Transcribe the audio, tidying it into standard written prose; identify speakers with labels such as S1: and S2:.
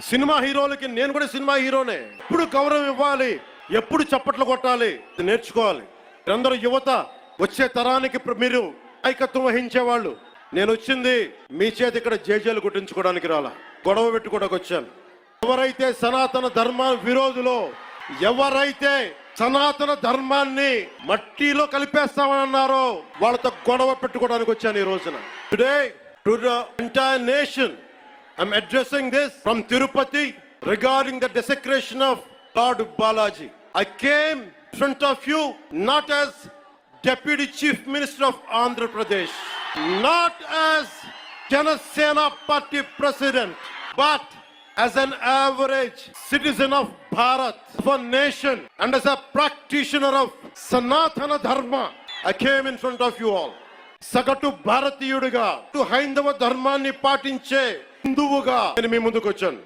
S1: Cinema హీరోలకి నేను కూడా సినిమా హీరోనే. ఎప్పుడు గౌరవం ఇవ్వాలి, ఎప్పుడు చప్పట్లు కొట్టాలి నేర్చుకోవాలి. అందరూ యువత, వచ్చే తరానికి మీరు నాయకత్వం వహించేవాళ్ళు. నేను వచ్చింది మీ చేతి ఇక్కడ జేజేలు కొట్టించుకోవడానికి రాలా, గొడవ పెట్టుకోవడానికి వచ్చాను. ఎవరైతే సనాతన ధర్మ విరోధులో, ఎవరైతే సనాతన ధర్మాన్ని మట్టిలో కలిపేస్తామని అన్నారో వాళ్ళతో గొడవ పెట్టుకోవడానికి వచ్చాను ఈ రోజున. Today to the entire nation I'm addressing this from Tirupati regarding the desecration of Lord Balaji. I came in front of you not as Deputy Chief Minister of Andhra Pradesh, not as Janasena Party President, but as an average citizen of Bharat, of a nation, and as a practitioner of Sanatana Dharma. I came in front of you all. సగటు భారతీయుడిగా, హైందవ ధర్మాన్ని పాటించే హిందువుగా నేను మీ ముందుకు వచ్చాను.